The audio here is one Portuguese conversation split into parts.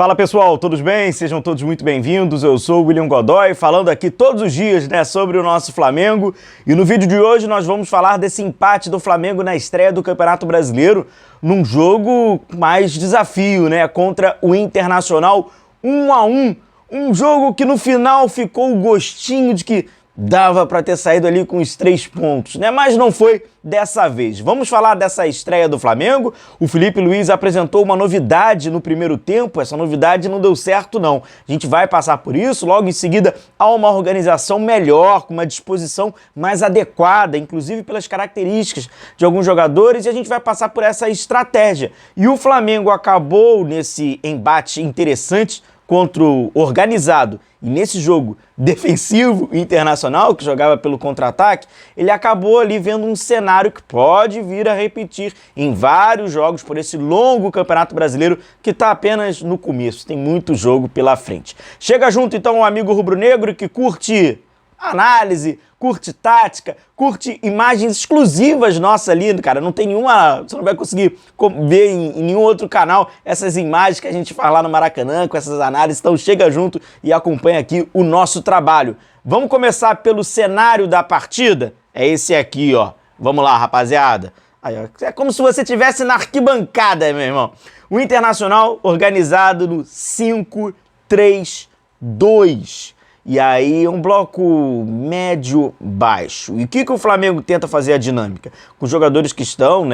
Fala pessoal, todos bem? Sejam todos muito bem-vindos. Eu sou o William Godoy, falando aqui todos os dias, sobre o nosso Flamengo. E no vídeo de hoje nós vamos falar desse empate do Flamengo na estreia do Campeonato Brasileiro, num jogo mais desafio, contra o Internacional, 1-1. Um jogo que no final ficou o gostinho de que dava para ter saído ali com os 3 pontos, mas não foi dessa vez. Vamos falar dessa estreia do Flamengo. O Felipe Luiz apresentou uma novidade no primeiro tempo, essa novidade não deu certo não. A gente vai passar por isso, logo em seguida há uma organização melhor, com uma disposição mais adequada, inclusive pelas características de alguns jogadores, e a gente vai passar por essa estratégia. E o Flamengo acabou nesse embate interessante contra o organizado e nesse jogo defensivo Internacional, que jogava pelo contra-ataque, ele acabou ali vendo um cenário que pode vir a repetir em vários jogos por esse longo Campeonato Brasileiro que está apenas no começo, tem muito jogo pela frente. Chega junto então um amigo rubro-negro que curte análise, curte tática, curte imagens exclusivas nossas ali, cara. Não tem nenhuma, você não vai conseguir ver em nenhum outro canal essas imagens que a gente faz lá no Maracanã, com essas análises. Então chega junto e acompanha aqui o nosso trabalho. Vamos começar pelo cenário da partida? É esse aqui, ó. Vamos lá, rapaziada. Aí, ó. É como se você estivesse na arquibancada, meu irmão. O Internacional organizado no 5-3-2. E aí um bloco médio-baixo. E o que o Flamengo tenta fazer a dinâmica? Com os jogadores que estão,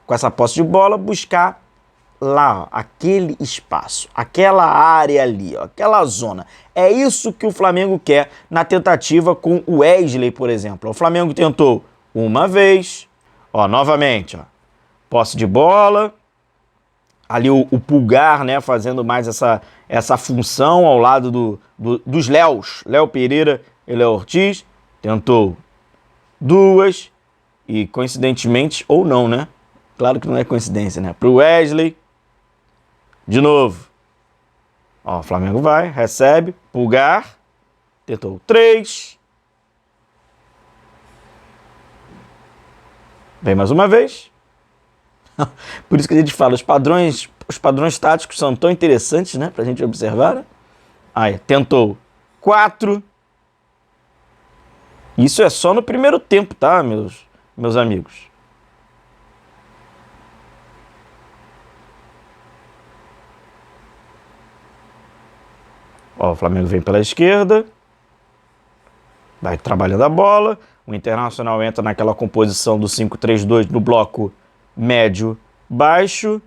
com essa posse de bola, buscar lá, ó, aquele espaço, aquela área ali, ó, aquela zona. É isso que o Flamengo quer na tentativa com o Wesley, por exemplo. O Flamengo tentou uma vez, ó, novamente, ó, posse de bola, ali o Pulgar, fazendo mais essa função ao lado dos Léos. Léo Pereira e Léo Ortiz. Tentou duas e, coincidentemente, ou não, Claro que não é coincidência, Pro Wesley. De novo. Ó, o Flamengo vai, recebe, Pulgar. Tentou 3. Vem mais uma vez. Por isso que a gente fala, os padrões táticos são tão interessantes, pra gente observar, Aí, tentou 4. Isso é só no primeiro tempo, tá, meus amigos? Ó, o Flamengo vem pela esquerda, vai trabalhando a bola, o Internacional entra naquela composição do 5-3-2 no bloco médio-baixo,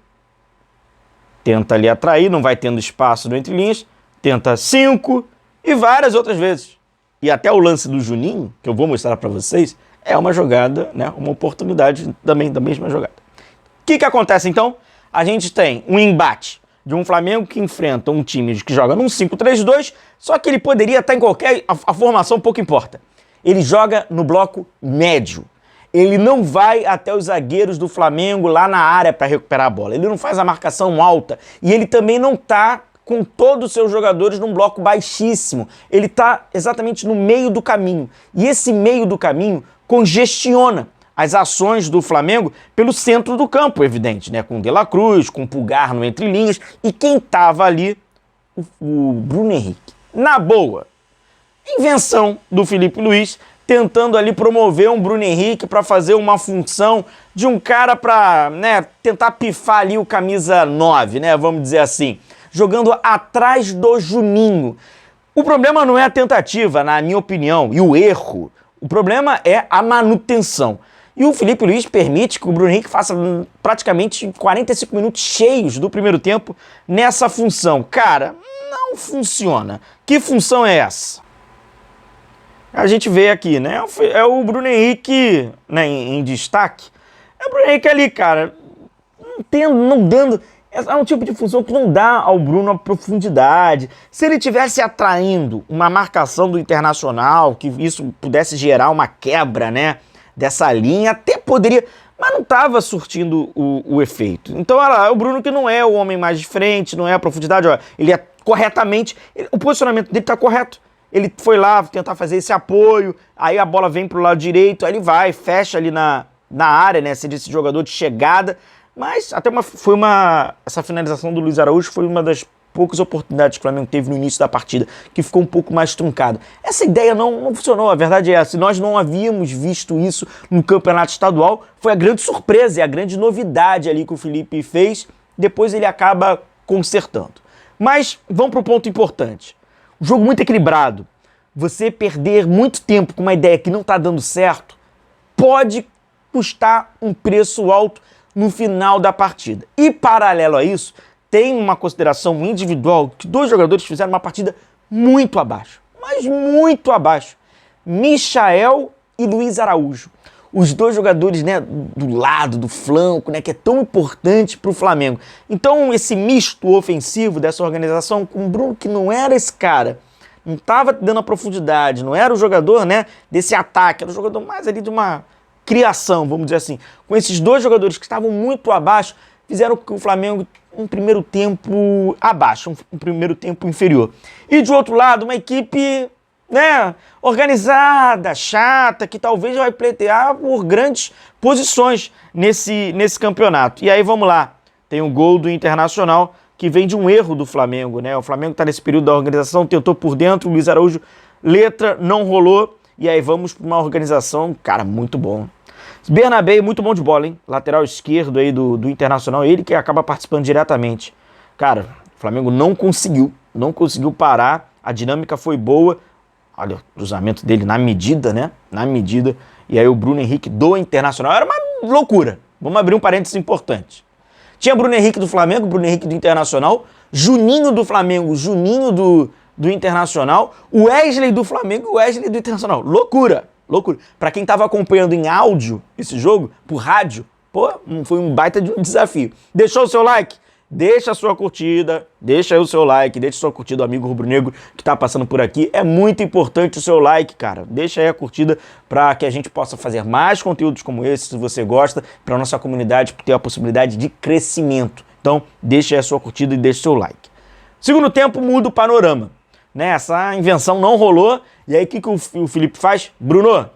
tenta ali atrair, não vai tendo espaço no entre linhas, tenta 5 e várias outras vezes. E até o lance do Juninho, que eu vou mostrar para vocês, é uma jogada, uma oportunidade também da mesma jogada. O que acontece então? A gente tem um embate de um Flamengo que enfrenta um time que joga num 5-3-2, só que ele poderia estar em qualquer... A formação pouco importa. Ele joga no bloco médio. Ele não vai até os zagueiros do Flamengo lá na área para recuperar a bola. Ele não faz a marcação alta. E ele também não está com todos os seus jogadores num bloco baixíssimo. Ele está exatamente no meio do caminho. E esse meio do caminho congestiona as ações do Flamengo pelo centro do campo, evidente, com o De La Cruz, com o Pulgar no entre linhas. E quem estava ali? O Bruno Henrique. Na boa. Invenção do Felipe Luiz, tentando ali promover um Bruno Henrique para fazer uma função de um cara para, tentar pifar ali o camisa 9, vamos dizer assim, jogando atrás do Juninho. O problema não é a tentativa, na minha opinião, e o erro. O problema é a manutenção. E o Felipe Luiz permite que o Bruno Henrique faça praticamente 45 minutos cheios do primeiro tempo nessa função. Cara, não funciona. Que função é essa? A gente vê aqui, é o Bruno Henrique, em destaque. É o Bruno Henrique ali, cara, não dando... É um tipo de função que não dá ao Bruno a profundidade. Se ele tivesse atraindo uma marcação do Internacional, que isso pudesse gerar uma quebra, dessa linha, até poderia... Mas não estava surtindo o efeito. Então, olha lá, é o Bruno que não é o homem mais de frente, não é a profundidade, ó, ele é corretamente... O posicionamento dele está correto. Ele foi lá tentar fazer esse apoio, aí a bola vem pro lado direito, aí ele vai, fecha ali na área, ser esse jogador de chegada, Mas até essa finalização do Luiz Araújo foi uma das poucas oportunidades que o Flamengo teve no início da partida, que ficou um pouco mais truncado. Essa ideia não funcionou, a verdade é essa. Nós não havíamos visto isso no campeonato estadual, foi a grande surpresa e a grande novidade ali que o Felipe fez, depois ele acaba consertando. Mas vamos para o ponto importante. Um jogo muito equilibrado. Você perder muito tempo com uma ideia que não está dando certo pode custar um preço alto no final da partida. E paralelo a isso, tem uma consideração individual que 2 jogadores fizeram uma partida muito abaixo, mas muito abaixo. Michael e Luiz Araújo. Os 2 jogadores, né, do lado, do flanco, né, que é tão importante para o Flamengo. Então, esse misto ofensivo dessa organização com o Bruno, que não era esse cara, não estava dando a profundidade, não era o jogador, né, desse ataque, era o jogador mais ali de uma criação, vamos dizer assim. Com esses 2 jogadores que estavam muito abaixo, fizeram com que o Flamengo um primeiro tempo abaixo, um primeiro tempo inferior. E de outro lado, uma equipe, né, organizada, chata, que talvez vai pleitear por grandes posições nesse campeonato. E aí vamos lá, tem um gol do Internacional que vem de um erro do Flamengo, né? O Flamengo está nesse período da organização, tentou por dentro, o Luiz Araújo, letra, não rolou, e aí vamos para uma organização, cara, muito bom. Bernabé, muito bom de bola, hein? Lateral esquerdo aí do Internacional, ele que acaba participando diretamente. Cara, o Flamengo não conseguiu parar, a dinâmica foi boa. Olha, o cruzamento dele na medida, né? Na medida. E aí o Bruno Henrique do Internacional, era uma loucura. Vamos abrir um parênteses importante. Tinha Bruno Henrique do Flamengo, Bruno Henrique do Internacional, Juninho do Flamengo, Juninho do Internacional, Wesley do Flamengo e Wesley do Internacional. Loucura! Loucura. Pra quem tava acompanhando em áudio esse jogo, por rádio, pô, foi um baita de um desafio. Deixou o seu like? Deixa a sua curtida, deixa aí o seu like, deixa a sua curtida, amigo rubro-negro que tá passando por aqui. É muito importante o seu like, cara. Deixa aí a curtida para que a gente possa fazer mais conteúdos como esse, se você gosta, para nossa comunidade ter a possibilidade de crescimento. Então, deixa aí a sua curtida e deixa o seu like. Segundo tempo, muda o panorama. Né? Essa invenção não rolou. E aí, o que o Felipe faz? Bruno,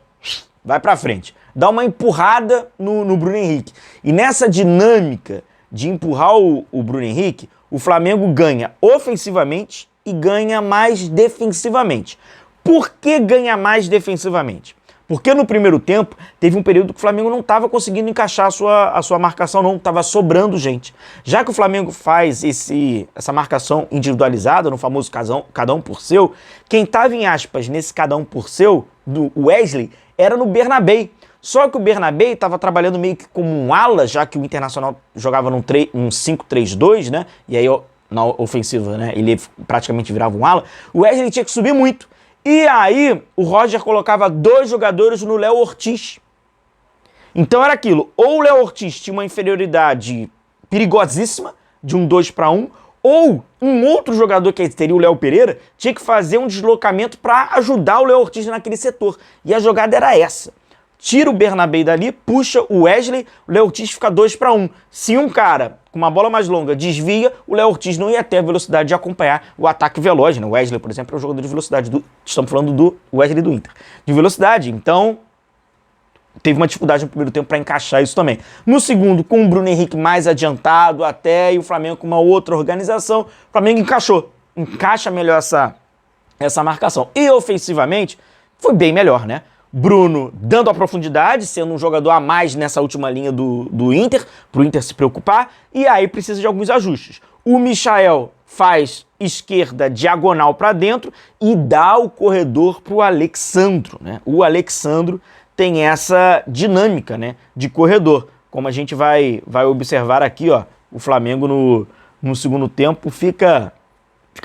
vai pra frente. Dá uma empurrada no Bruno Henrique. E nessa dinâmica de empurrar o Bruno Henrique, o Flamengo ganha ofensivamente e ganha mais defensivamente. Por que ganha mais defensivamente? Porque no primeiro tempo teve um período que o Flamengo não estava conseguindo encaixar a sua marcação, não estava sobrando gente. Já que o Flamengo faz essa marcação individualizada, no famoso cada um por seu, quem estava em aspas nesse cada um por seu, do Wesley, era no Bernabé. Só que o Bernabé estava trabalhando meio que como um ala, já que o Internacional jogava num 5-3-2, né? E aí na ofensiva, né, ele praticamente virava um ala. O Wesley tinha que subir muito. E aí, o Roger colocava 2 jogadores no Léo Ortiz. Então era aquilo, ou o Léo Ortiz tinha uma inferioridade perigosíssima, de um 2-1, ou um outro jogador, que seria o Léo Pereira, tinha que fazer um deslocamento para ajudar o Léo Ortiz naquele setor. E a jogada era essa. Tira o Bernabé dali, puxa o Wesley, o Léo Ortiz fica 2-1. Se um cara com uma bola mais longa desvia, o Léo Ortiz não ia ter a velocidade de acompanhar o ataque veloz, né? O Wesley, por exemplo, é um jogador de velocidade. Estamos falando do Wesley do Inter. De velocidade, então teve uma dificuldade no primeiro tempo para encaixar isso também. No segundo, com o Bruno Henrique mais adiantado até, e o Flamengo com uma outra organização, o Flamengo encaixou. Encaixa melhor essa marcação. E ofensivamente, foi bem melhor, né? Bruno dando a profundidade, sendo um jogador a mais nessa última linha do Inter, para o Inter se preocupar, e aí precisa de alguns ajustes. O Michael faz esquerda diagonal para dentro e dá o corredor para o Alexandro, né? O Alexandro tem essa dinâmica, né, de corredor. Como a gente vai observar aqui, ó, o Flamengo no segundo tempo fica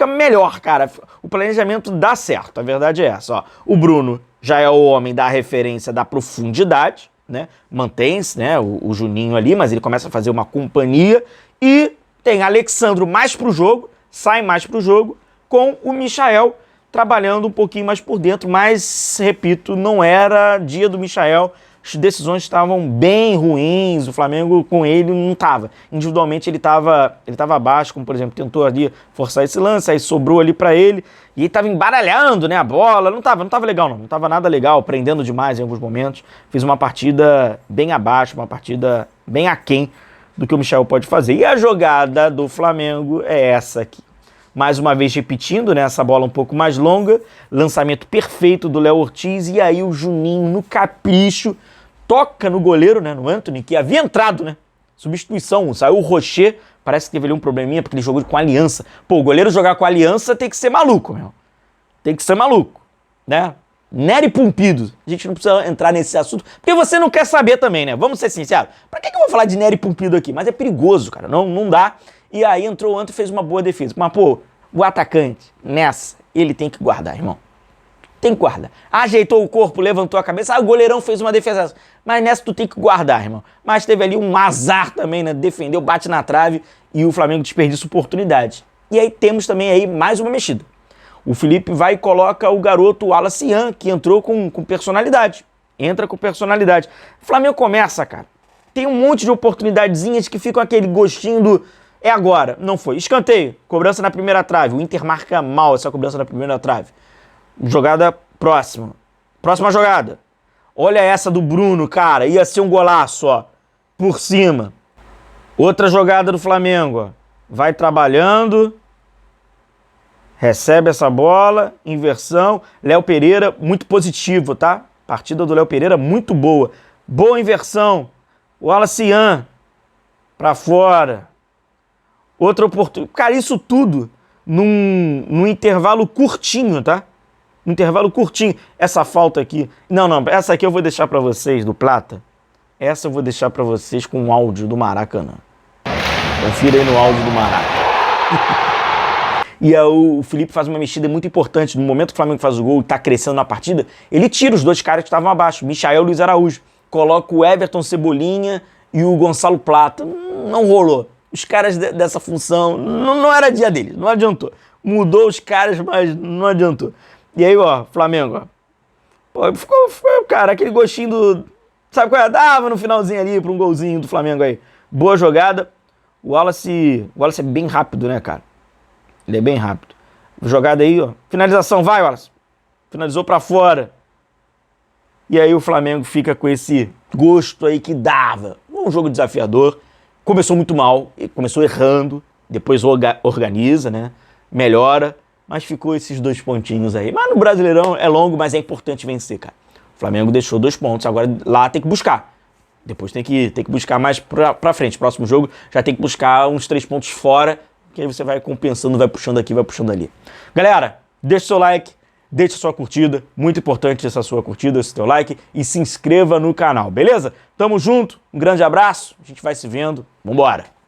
melhor, cara. O planejamento dá certo, a verdade é essa, ó. O Bruno já é o homem da referência da profundidade, né? Mantém-se, né, o Juninho ali, mas ele começa a fazer uma companhia. E tem Alexandro mais pro jogo, sai mais pro jogo, com o Michael trabalhando um pouquinho mais por dentro. Mas, repito, não era dia do Michael. As decisões estavam bem ruins, o Flamengo com ele não estava. Individualmente ele estava abaixo, como por exemplo, tentou ali forçar esse lance, aí sobrou ali para ele, e ele estava embaralhando, né, a bola, não estava legal não estava nada legal, prendendo demais em alguns momentos. Fez uma partida bem abaixo, uma partida bem aquém do que o Michael pode fazer. E a jogada do Flamengo é essa aqui. Mais uma vez repetindo, né? Essa bola um pouco mais longa, lançamento perfeito do Léo Ortiz, e aí o Juninho, no capricho, toca no goleiro, né? No Antony, que havia entrado, né? Substituição, saiu o Rocher, parece que teve ali um probleminha, porque ele jogou com Aliança. Pô, o goleiro jogar com Aliança tem que ser maluco, meu. Tem que ser maluco, né? Nery Pumpido. A gente não precisa entrar nesse assunto, porque você não quer saber também, né? Vamos ser sinceros. Pra que eu vou falar de Nery Pumpido aqui? Mas é perigoso, cara. Não dá. E aí entrou o Antony e fez uma boa defesa. Mas, pô, o atacante, nessa, ele tem que guardar, irmão. Tem que guardar. Ajeitou o corpo, levantou a cabeça. Ah, o goleirão fez uma defesa. Mas nessa tu tem que guardar, irmão. Mas teve ali um azar também, né? Defendeu, bate na trave e o Flamengo desperdiça oportunidade. E aí temos também aí mais uma mexida. O Felipe vai e coloca o garoto Wallace Ian, que entrou com personalidade. Entra com personalidade. O Flamengo começa, cara. Tem um monte de oportunidadezinhas que ficam aquele gostinho do... É agora. Não foi. Escanteio. Cobrança na primeira trave. O Inter marca mal essa cobrança na primeira trave. Jogada próxima. Próxima jogada. Olha essa do Bruno, cara. Ia ser um golaço, ó. Por cima. Outra jogada do Flamengo, ó. Vai trabalhando. Recebe essa bola. Inversão. Léo Pereira, muito positivo, tá? Partida do Léo Pereira, muito boa. Boa inversão. O Wallace Ian. Pra fora. Outra oportunidade. Cara, isso tudo num intervalo curtinho, tá? Um intervalo curtinho. Essa falta aqui... Não, essa aqui eu vou deixar pra vocês, do Plata. Essa eu vou deixar pra vocês com o áudio do Maracanã. Confira aí no áudio do Maracanã. E aí o Felipe faz uma mexida muito importante. No momento que o Flamengo faz o gol e tá crescendo na partida, ele tira os dois caras que estavam abaixo, Michael e Luiz Araújo. Coloca o Everton Cebolinha e o Gonçalo Plata. Não rolou. Os caras dessa função, não era dia deles, não adiantou. Mudou os caras, mas não adiantou. E aí, ó, Flamengo, ó. Pô, ficou, cara, aquele gostinho do... Sabe qual é? Dava no finalzinho ali pra um golzinho do Flamengo aí. Boa jogada. O Wallace é bem rápido, né, cara? Ele é bem rápido. Jogada aí, ó. Finalização, vai, Wallace. Finalizou pra fora. E aí o Flamengo fica com esse gosto aí que dava. Um jogo desafiador. Começou muito mal, começou errando. Depois organiza, né? Melhora. Mas ficou esses 2 pontinhos aí. Mas no Brasileirão é longo, mas é importante vencer, cara. O Flamengo deixou 2 pontos, agora lá tem que buscar. Depois tem que buscar mais pra frente. Próximo jogo já tem que buscar uns 3 pontos fora, que aí você vai compensando, vai puxando aqui, vai puxando ali. Galera, deixa o seu like, deixa a sua curtida. Muito importante essa sua curtida, esse teu like. E se inscreva no canal, beleza? Tamo junto, um grande abraço, a gente vai se vendo. Vambora!